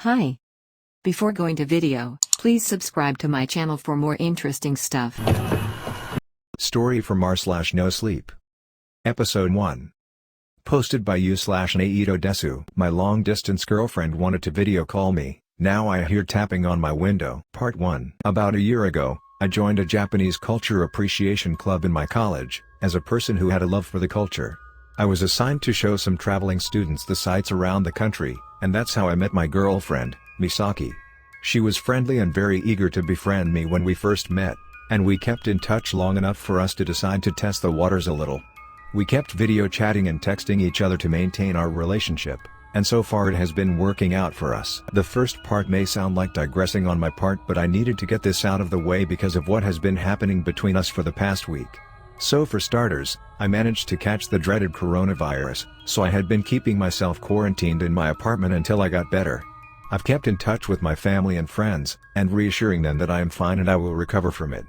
Hi. Before going to video, please subscribe to my channel for more interesting stuff. Story from r/no sleep. Episode 1. Posted by u/Naito Desu. My long-distance girlfriend wanted to video call me. Now I hear tapping on my window. Part 1. About a year ago, I joined a Japanese culture appreciation club in my college, as a person who had a love for the culture. I was assigned to show some traveling students the sights around the country, and that's how I met my girlfriend, Misaki. She was friendly and very eager to befriend me when we first met, and we kept in touch long enough for us to decide to test the waters a little. We kept video chatting and texting each other to maintain our relationship, and so far it has been working out for us. The first part may sound like digressing on my part, but I needed to get this out of the way because of what has been happening between us for the past week. So for starters, I managed to catch the dreaded coronavirus, so I had been keeping myself quarantined in my apartment until I got better. I've kept in touch with my family and friends, and reassuring them that I am fine and I will recover from it.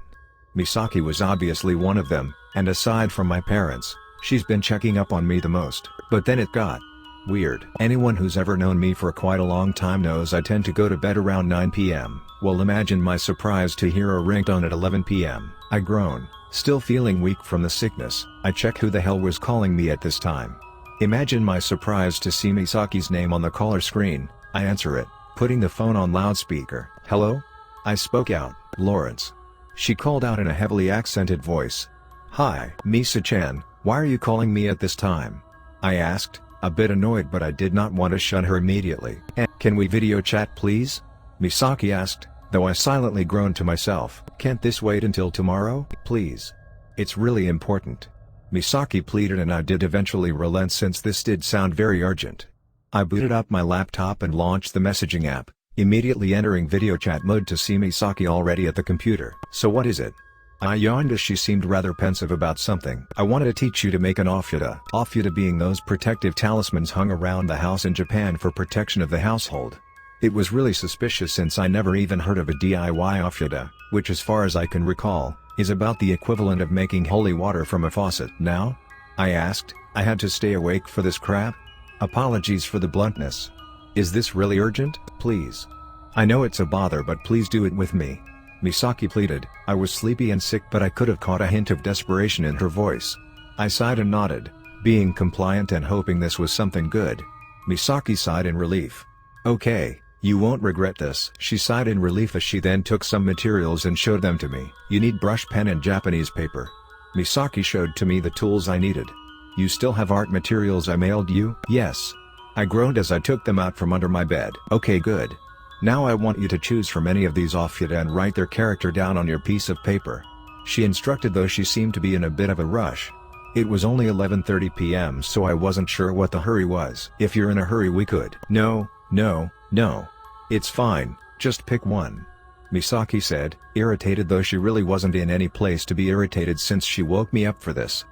Misaki was obviously one of them, and aside from my parents, she's been checking up on me the most. But then it got weird. Anyone who's ever known me for quite a long time knows I tend to go to bed around 9 p.m. Well, imagine my surprise to hear a ringtone at 11 p.m. I groan. Still feeling weak from the sickness, I check who the hell was calling me at this time. Imagine my surprise to see Misaki's name on the caller screen. I answer it, putting the phone on loudspeaker. "Hello?" I spoke out. "Lawrence." She called out in a heavily accented voice. "Hi, Misa-chan, why are you calling me at this time?" I asked, a bit annoyed, but I did not want to shun her immediately. "Can we video chat please?" Misaki asked, though I silently groaned to myself. "Can't this wait until tomorrow, please? It's really important." Misaki pleaded, and I did eventually relent since this did sound very urgent. I booted up my laptop and launched the messaging app, immediately entering video chat mode to see Misaki already at the computer. "So what is it?" I yawned as she seemed rather pensive about something. "I wanted to teach you to make an offuta." Offuta being those protective talismans hung around the house in Japan for protection of the household. It was really suspicious since I never even heard of a DIY offuta, which as far as I can recall, is about the equivalent of making holy water from a faucet. "Now?" I asked. I had to stay awake for this crap? Apologies for the bluntness. "Is this really urgent? Please. I know it's a bother, but please do it with me," Misaki pleaded. I was sleepy and sick, but I could have caught a hint of desperation in her voice. I sighed and nodded, being compliant and hoping this was something good. Misaki sighed in relief. "Okay. You won't regret this." She sighed in relief as she then took some materials and showed them to me. "You need brush, pen and Japanese paper." Misaki showed to me the tools I needed. "You still have art materials I mailed you?" "Yes." I groaned as I took them out from under my bed. "Okay, good. Now I want you to choose from any of these offuta and write their character down on your piece of paper," she instructed, though she seemed to be in a bit of a rush. It was only 11:30 p.m. so I wasn't sure what the hurry was. "If you're in a hurry we could." No. It's fine, just pick one," Misaki said, irritated, though she really wasn't in any place to be irritated since she woke me up for this.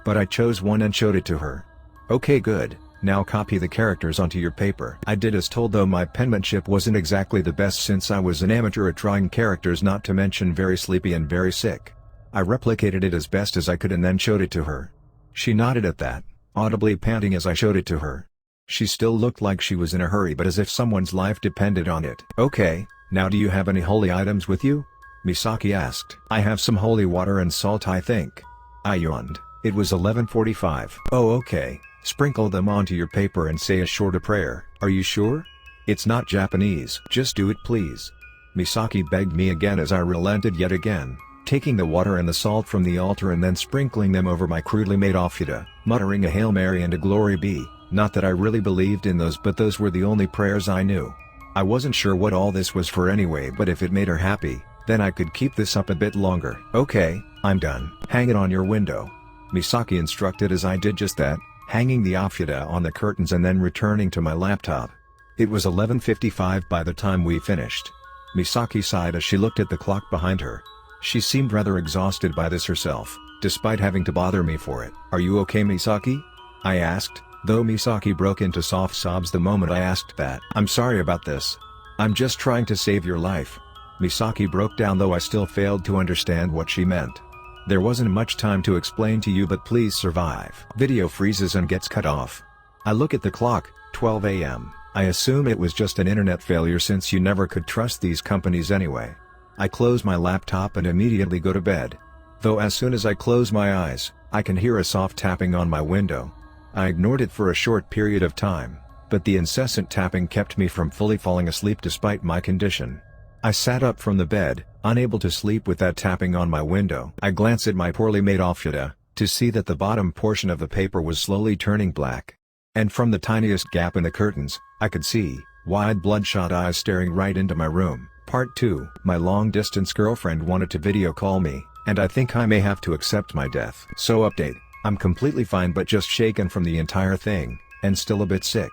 But I chose one and showed it to her. "Okay, good. Now copy the characters onto your paper." I did as told, though my penmanship wasn't exactly the best since I was an amateur at drawing characters, not to mention very sleepy and very sick. I replicated it as best as I could and then showed it to her. She nodded at that, audibly panting as I showed it to her. She still looked like she was in a hurry, but as if someone's life depended on it. "Okay, now do you have any holy items with you?" Misaki asked. "I have some holy water and salt, I think." I yawned. It was 11:45. "Oh, okay. Sprinkle them onto your paper and say a short prayer." "Are you sure? It's not Japanese." "Just do it please," Misaki begged me again as I relented yet again, taking the water and the salt from the altar and then sprinkling them over my crudely made offuta, muttering a Hail Mary and a Glory Be. Not that I really believed in those, but those were the only prayers I knew. I wasn't sure what all this was for anyway, but if it made her happy, then I could keep this up a bit longer. "Okay, I'm done. Hang it on your window," Misaki instructed as I did just that, hanging the offuta on the curtains and then returning to my laptop. It was 11:55 by the time we finished. Misaki sighed as she looked at the clock behind her. She seemed rather exhausted by this herself, despite having to bother me for it. "Are you okay, Misaki?" I asked, though Misaki broke into soft sobs the moment I asked that. "I'm sorry about this. I'm just trying to save your life." Misaki broke down, though I still failed to understand what she meant. "There wasn't much time to explain to you, but please survive." Video freezes and gets cut off. I look at the clock, 12 a.m. I assume it was just an internet failure since you never could trust these companies anyway. I close my laptop and immediately go to bed. Though as soon as I close my eyes, I can hear a soft tapping on my window. I ignored it for a short period of time, but the incessant tapping kept me from fully falling asleep despite my condition. I sat up from the bed, unable to sleep with that tapping on my window. I glanced at my poorly made offuta, to see that the bottom portion of the paper was slowly turning black. And from the tiniest gap in the curtains, I could see wide bloodshot eyes staring right into my room. Part 2. My long-distance girlfriend wanted to video call me, and I think I may have to accept my death. So update, I'm completely fine but just shaken from the entire thing, and still a bit sick.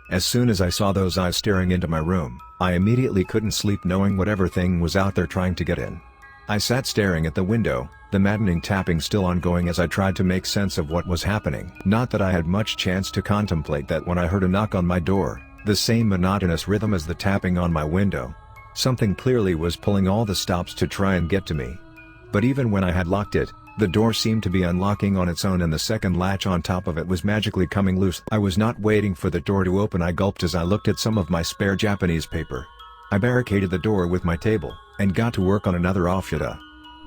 As soon as I saw those eyes staring into my room, I immediately couldn't sleep knowing whatever thing was out there trying to get in. I sat staring at the window, the maddening tapping still ongoing as I tried to make sense of what was happening. Not that I had much chance to contemplate that when I heard a knock on my door, the same monotonous rhythm as the tapping on my window. Something clearly was pulling all the stops to try and get to me. But even when I had locked it, the door seemed to be unlocking on its own and the second latch on top of it was magically coming loose. I was not waiting for the door to open. I gulped as I looked at some of my spare Japanese paper. I barricaded the door with my table, and got to work on another offuta.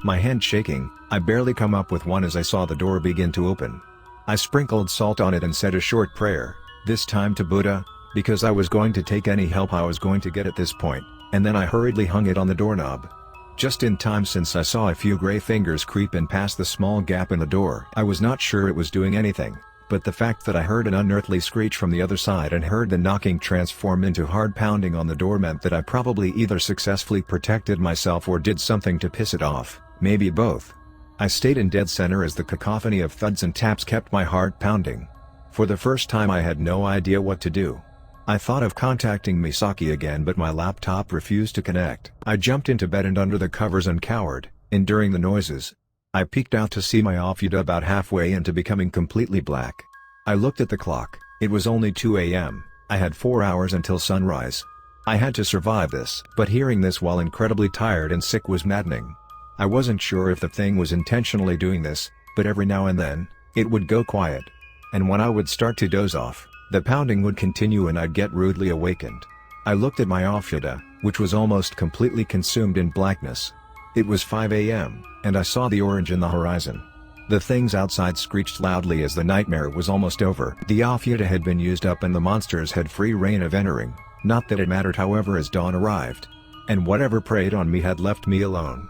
My hand shaking, I barely come up with one as I saw the door begin to open. I sprinkled salt on it and said a short prayer, this time to Buddha, because I was going to take any help I was going to get at this point, and then I hurriedly hung it on the doorknob. Just in time since I saw a few gray fingers creep in past the small gap in the door. I was not sure it was doing anything, but the fact that I heard an unearthly screech from the other side and heard the knocking transform into hard pounding on the door meant that I probably either successfully protected myself or did something to piss it off, maybe both. I stayed in dead center as the cacophony of thuds and taps kept my heart pounding. For the first time I had no idea what to do. I thought of contacting Misaki again but my laptop refused to connect. I jumped into bed and under the covers and cowered, enduring the noises. I peeked out to see my offuta about halfway into becoming completely black. I looked at the clock, it was only 2 a.m., I had 4 hours until sunrise. I had to survive this. But hearing this while incredibly tired and sick was maddening. I wasn't sure if the thing was intentionally doing this, but every now and then, it would go quiet. And when I would start to doze off, the pounding would continue and I'd get rudely awakened. I looked at my offuta, which was almost completely consumed in blackness. It was 5 a.m., and I saw the orange in the horizon. The things outside screeched loudly as the nightmare was almost over. The offuta had been used up and the monsters had free reign of entering, not that it mattered however as dawn arrived. And whatever preyed on me had left me alone.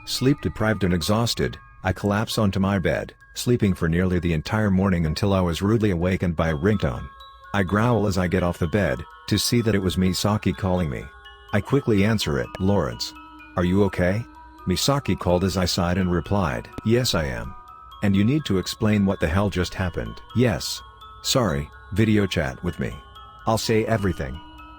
Sleep deprived and exhausted, I collapsed onto my bed, sleeping for nearly the entire morning until I was rudely awakened by a ringtone. I growl as I get off the bed, to see that it was Misaki calling me. I quickly answer it. Lawrence. Are you okay? Misaki called as I sighed and replied. Yes I am. And you need to explain what the hell just happened. Yes. Sorry, video chat with me. I'll say everything.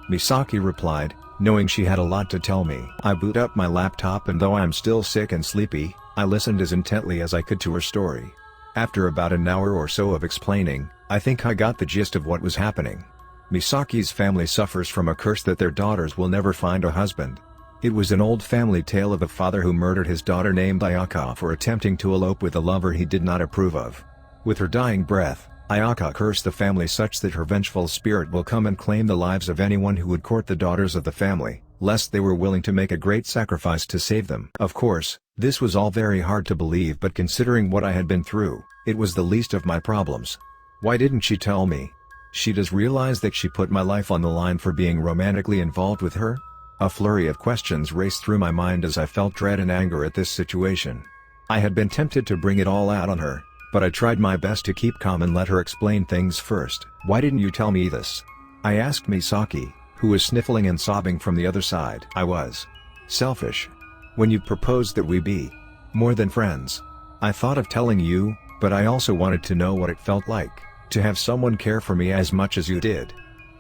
Misaki replied, knowing she had a lot to tell me. I boot up my laptop and though I'm still sick and sleepy, I listened as intently as I could to her story. After about an hour or so of explaining, I think I got the gist of what was happening. Misaki's family suffers from a curse that their daughters will never find a husband. It was an old family tale of a father who murdered his daughter named Ayaka for attempting to elope with a lover he did not approve of. With her dying breath, Ayaka cursed the family such that her vengeful spirit will come and claim the lives of anyone who would court the daughters of the family, lest they were willing to make a great sacrifice to save them. Of course, this was all very hard to believe but considering what I had been through, it was the least of my problems. Why didn't she tell me? She does realize that she put my life on the line for being romantically involved with her? A flurry of questions raced through my mind as I felt dread and anger at this situation. I had been tempted to bring it all out on her, but I tried my best to keep calm and let her explain things first. Why didn't you tell me this? I asked Misaki, who was sniffling and sobbing from the other side. I was selfish. When you proposed that we be more than friends, I thought of telling you, but I also wanted to know what it felt like to have someone care for me as much as you did.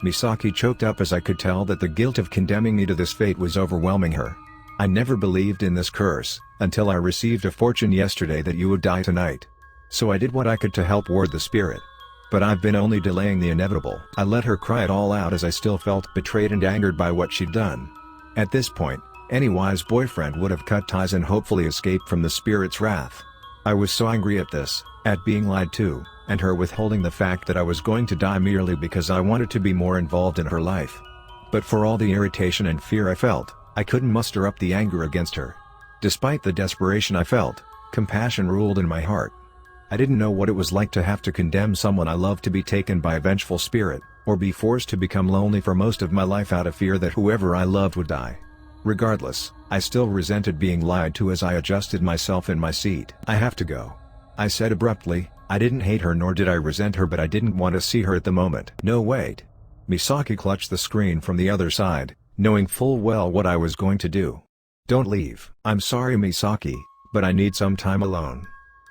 Misaki choked up as I could tell that the guilt of condemning me to this fate was overwhelming her. I never believed in this curse, until I received a fortune yesterday that you would die tonight. So I did what I could to help ward the spirit. But I've been only delaying the inevitable. I let her cry it all out as I still felt betrayed and angered by what she'd done. At this point, any wise boyfriend would have cut ties and hopefully escaped from the spirit's wrath. I was so angry at this, at being lied to, and her withholding the fact that I was going to die merely because I wanted to be more involved in her life. But for all the irritation and fear I felt, I couldn't muster up the anger against her. Despite the desperation I felt, compassion ruled in my heart. I didn't know what it was like to have to condemn someone I loved to be taken by a vengeful spirit, or be forced to become lonely for most of my life out of fear that whoever I loved would die. Regardless, I still resented being lied to as I adjusted myself in my seat. "I have to go," I said abruptly. I didn't hate her nor did I resent her, but I didn't want to see her at the moment. "No, wait." Misaki clutched the screen from the other side, knowing full well what I was going to do. "Don't leave." "I'm sorry, Misaki, but I need some time alone,"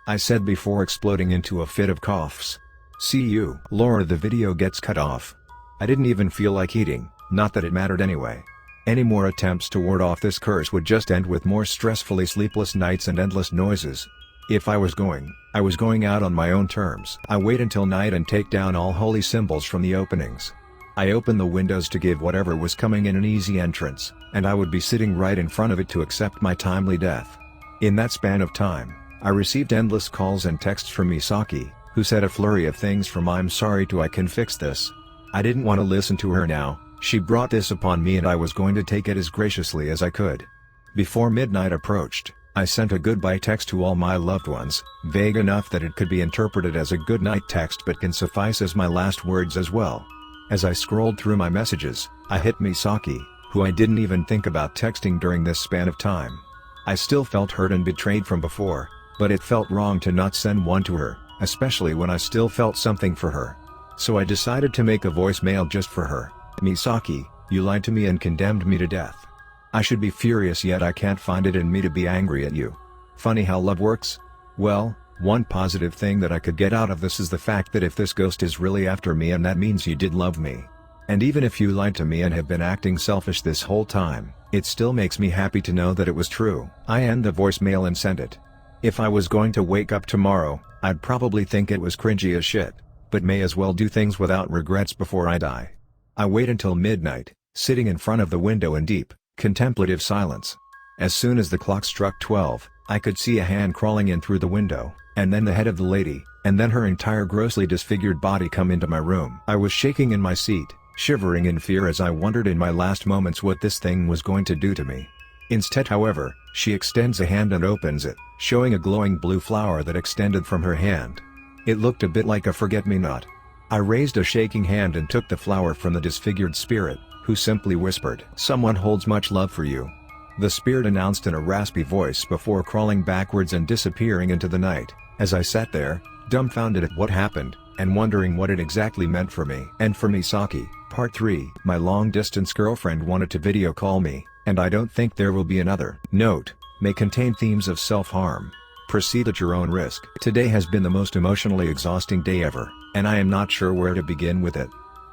I said before exploding into a fit of coughs. "See you." Laura, the video gets cut off. I didn't even feel like eating, not that it mattered anyway. Any more attempts to ward off this curse would just end with more stressfully sleepless nights and endless noises. If I was going out on my own terms. I wait until night and take down all holy symbols from the openings. I open the windows to give whatever was coming in an easy entrance, and I would be sitting right in front of it to accept my timely death. In that span of time, I received endless calls and texts from Misaki, who said a flurry of things from "I'm sorry" to "I can fix this." I didn't want to listen to her now. She brought this upon me and I was going to take it as graciously as I could. Before midnight approached, I sent a goodbye text to all my loved ones, vague enough that it could be interpreted as a good night text but can suffice as my last words as well. As I scrolled through my messages, I hit Misaki, who I didn't even think about texting during this span of time. I still felt hurt and betrayed from before, but it felt wrong to not send one to her, especially when I still felt something for her. So I decided to make a voicemail just for her. "Misaki, you lied to me and condemned me to death. I should be furious, yet I can't find it in me to be angry at you. Funny how love works? Well, one positive thing that I could get out of this is the fact that if this ghost is really after me, and that means you did love me. And even if you lied to me and have been acting selfish this whole time, it still makes me happy to know that it was true." I end the voicemail and send it. If I was going to wake up tomorrow, I'd probably think it was cringy as shit, but may as well do things without regrets before I die. I wait until midnight, sitting in front of the window in deep, contemplative silence. As soon as the clock struck 12, I could see a hand crawling in through the window, and then the head of the lady, and then her entire grossly disfigured body come into my room. I was shaking in my seat, shivering in fear as I wondered in my last moments what this thing was going to do to me. Instead, however, she extends a hand and opens it, showing a glowing blue flower that extended from her hand. It looked a bit like a forget-me-not. I raised a shaking hand and took the flower from the disfigured spirit, who simply whispered, "Someone holds much love for you," the spirit announced in a raspy voice before crawling backwards and disappearing into the night. As I sat there, dumbfounded at what happened, and wondering what it exactly meant for me. And for Misaki. Part 3. My long-distance girlfriend wanted to video call me, and I don't think there will be another. Note: may contain themes of self-harm. Proceed at your own risk. Today has been the most emotionally exhausting day ever, and I am not sure where to begin with it.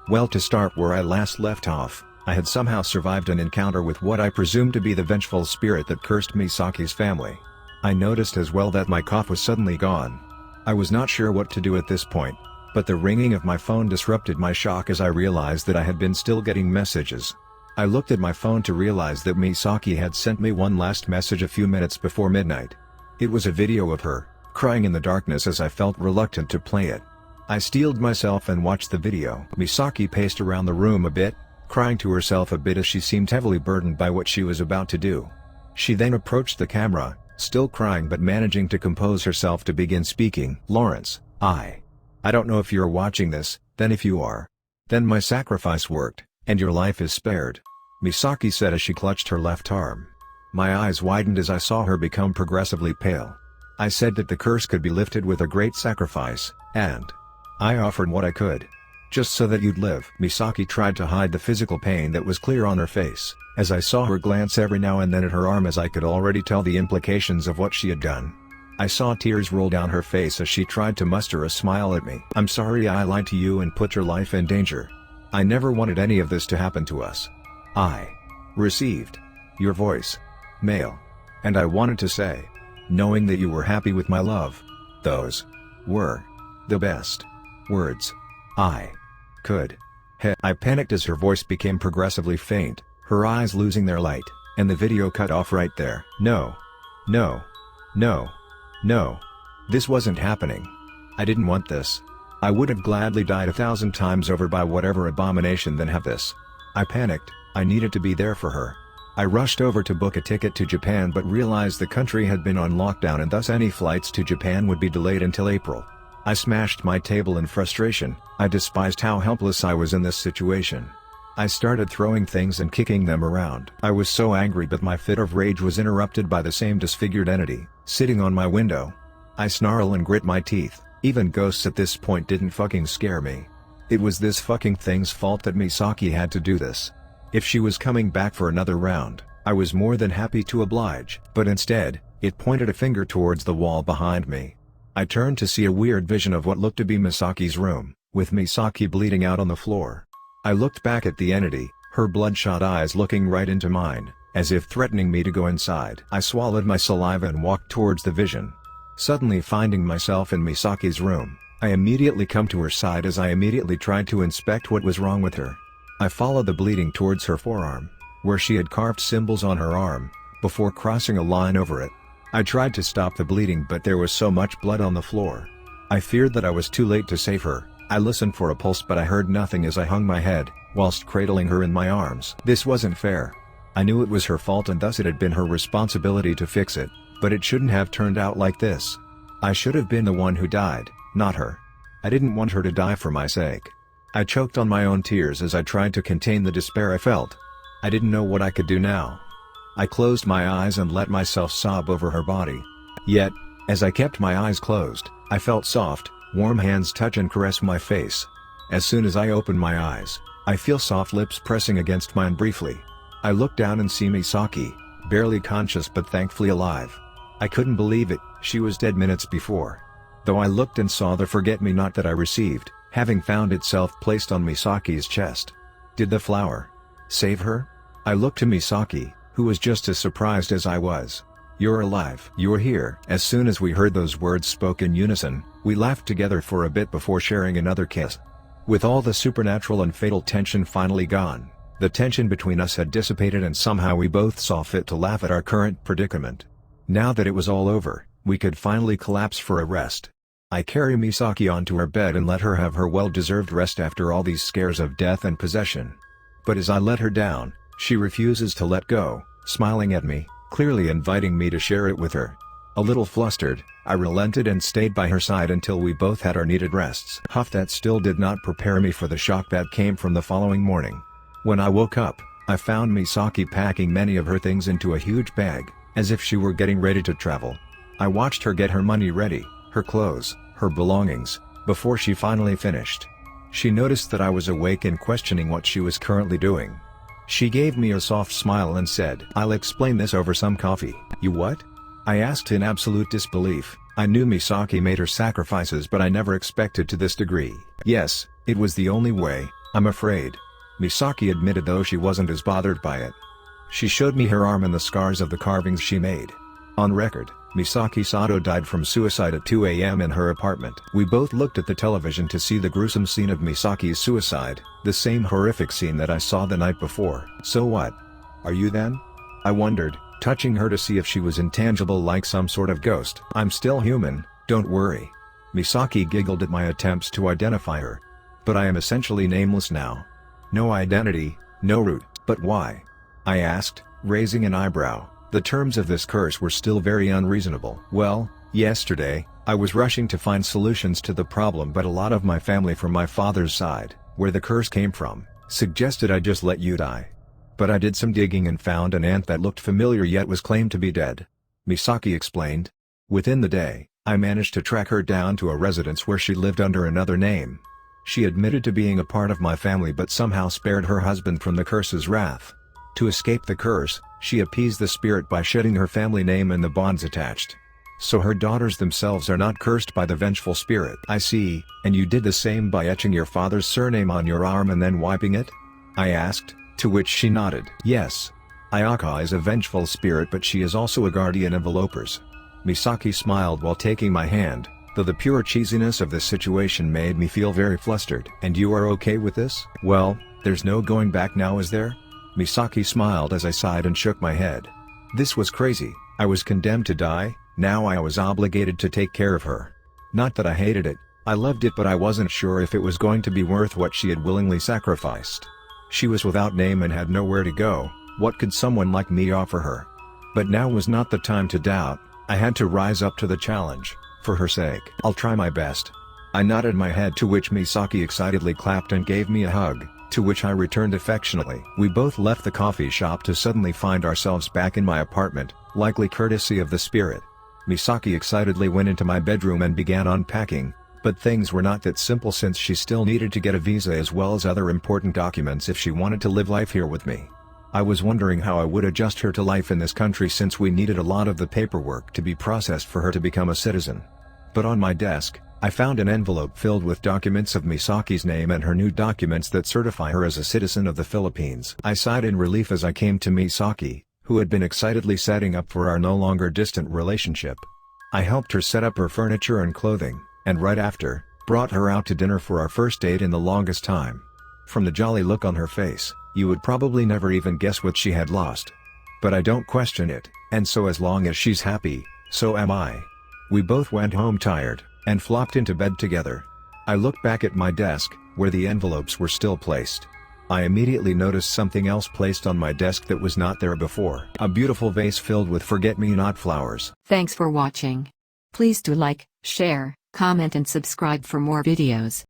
Well, to start where I last left off, I had somehow survived an encounter with what I presume to be the vengeful spirit that cursed Misaki's family. I noticed as well that my cough was suddenly gone. I was not sure what to do at this point, but the ringing of my phone disrupted my shock as I realized that I had been still getting messages. I looked at my phone to realize that Misaki had sent me one last message a few minutes before midnight. It was a video of her, crying in the darkness as I felt reluctant to play it. I steeled myself and watched the video. Misaki paced around the room a bit, crying to herself a bit as she seemed heavily burdened by what she was about to do. She then approached the camera, still crying but managing to compose herself to begin speaking. "Lawrence, I don't know if you're watching this, then if you are, then my sacrifice worked, and your life is spared," Misaki said as she clutched her left arm. My eyes widened as I saw her become progressively pale. I said that the curse could be lifted with a great sacrifice, and I offered what I could. "Just so that you'd live." Misaki tried to hide the physical pain that was clear on her face, as I saw her glance every now and then at her arm, as I could already tell the implications of what she had done. I saw tears roll down her face as she tried to muster a smile at me. "I'm sorry I lied to you and put your life in danger. I never wanted any of this to happen to us. I received your voice mail, and I wanted to say, knowing that you were happy with my love, those were the best words I could." I panicked as her voice became progressively faint, her eyes losing their light, and the video cut off right there. No. No. No. No. This wasn't happening. I didn't want this. I would have gladly died 1,000 times over by whatever abomination than have this. I panicked. I needed to be there for her. I rushed over to book a ticket to Japan but realized the country had been on lockdown and thus any flights to Japan would be delayed until April. I smashed my table in frustration. I despised how helpless I was in this situation. I started throwing things and kicking them around. I was so angry but my fit of rage was interrupted by the same disfigured entity, sitting on my window. I snarl and grit my teeth. Even ghosts at this point didn't fucking scare me. It was this fucking thing's fault that Misaki had to do this. If she was coming back for another round, I was more than happy to oblige. But instead, it pointed a finger towards the wall behind me. I turned to see a weird vision of what looked to be Misaki's room, with Misaki bleeding out on the floor. I looked back at the entity, her bloodshot eyes looking right into mine, as if threatening me to go inside. I swallowed my saliva and walked towards the vision. Suddenly finding myself in Misaki's room, I immediately come to her side as I immediately tried to inspect what was wrong with her. I followed the bleeding towards her forearm, where she had carved symbols on her arm, before crossing a line over it. I tried to stop the bleeding but there was so much blood on the floor. I feared that I was too late to save her. I listened for a pulse but I heard nothing as I hung my head, whilst cradling her in my arms. This wasn't fair. I knew it was her fault and thus it had been her responsibility to fix it. But it shouldn't have turned out like this. I should have been the one who died, not her. I didn't want her to die for my sake. I choked on my own tears as I tried to contain the despair I felt. I didn't know what I could do now. I closed my eyes and let myself sob over her body. Yet, as I kept my eyes closed, I felt soft, warm hands touch and caress my face. As soon as I opened my eyes, I feel soft lips pressing against mine briefly. I look down and see Misaki, barely conscious but thankfully alive. I couldn't believe it, she was dead minutes before. Though I looked and saw the forget-me-not that I received, having found itself placed on Misaki's chest. Did the flower save her? I looked to Misaki, who was just as surprised as I was. You're alive. You're here. As soon as we heard those words spoke in unison, we laughed together for a bit before sharing another kiss. With all the supernatural and fatal tension finally gone, the tension between us had dissipated and somehow we both saw fit to laugh at our current predicament. Now that it was all over, we could finally collapse for a rest. I carry Misaki onto her bed and let her have her well-deserved rest after all these scares of death and possession. But as I let her down, she refuses to let go, smiling at me, clearly inviting me to share it with her. A little flustered, I relented and stayed by her side until we both had our needed rests. That still did not prepare me for the shock that came from the following morning. When I woke up, I found Misaki packing many of her things into a huge bag, as if she were getting ready to travel. I watched her get her money ready, her clothes, her belongings, before she finally finished. She noticed that I was awake and questioning what she was currently doing. She gave me a soft smile and said, "I'll explain this over some coffee." "You what?" I asked in absolute disbelief. I knew Misaki made her sacrifices but I never expected to this degree. "Yes, it was the only way, I'm afraid." Misaki admitted though she wasn't as bothered by it. She showed me her arm and the scars of the carvings she made. On record, Misaki Sato died from suicide at 2 a.m. in her apartment. We both looked at the television to see the gruesome scene of Misaki's suicide, the same horrific scene that I saw the night before. "So what? Are you then?" I wondered, touching her to see if she was intangible like some sort of ghost. "I'm still human, don't worry." Misaki giggled at my attempts to identify her. "But I am essentially nameless now. No identity, no root." "But why?" I asked, raising an eyebrow. The terms of this curse were still very unreasonable. "Well, yesterday, I was rushing to find solutions to the problem but a lot of my family from my father's side, where the curse came from, suggested I just let you die. But I did some digging and found an aunt that looked familiar yet was claimed to be dead." Misaki explained. "Within the day, I managed to track her down to a residence where she lived under another name. She admitted to being a part of my family but somehow spared her husband from the curse's wrath. To escape the curse, she appeased the spirit by shedding her family name and the bonds attached. So her daughters themselves are not cursed by the vengeful spirit." "I see, and you did the same by etching your father's surname on your arm and then wiping it?" I asked, to which she nodded. "Yes. Ayaka is a vengeful spirit but she is also a guardian of elopers." Misaki smiled while taking my hand, though the pure cheesiness of this situation made me feel very flustered. "And you are okay with this?" "Well, there's no going back now, is there?" Misaki smiled as I sighed and shook my head. This was crazy. I was condemned to die, now I was obligated to take care of her. Not that I hated it, I loved it, but I wasn't sure if it was going to be worth what she had willingly sacrificed. She was without name and had nowhere to go. What could someone like me offer her? But now was not the time to doubt. I had to rise up to the challenge, for her sake. I'll try my best. I nodded my head, to which Misaki excitedly clapped and gave me a hug, to which I returned affectionately. We both left the coffee shop to suddenly find ourselves back in my apartment, likely courtesy of the spirit. Misaki excitedly went into my bedroom and began unpacking, but things were not that simple, since she still needed to get a visa as well as other important documents if she wanted to live life here with me. I was wondering how I would adjust her to life in this country, since we needed a lot of the paperwork to be processed for her to become a citizen. But on my desk, I found an envelope filled with documents of Misaki's name and her new documents that certify her as a citizen of the Philippines. I sighed in relief as I came to Misaki, who had been excitedly setting up for our no longer distant relationship. I helped her set up her furniture and clothing, and right after, brought her out to dinner for our first date in the longest time. From the jolly look on her face, you would probably never even guess what she had lost. But I don't question it, and so as long as she's happy, so am I. We both went home tired, and flopped into bed together. I looked back at my desk, where the envelopes were still placed. I immediately noticed something else placed on my desk that was not there before. A beautiful vase filled with forget-me-not flowers. Thanks for watching. Please do like, share, comment and subscribe for more videos.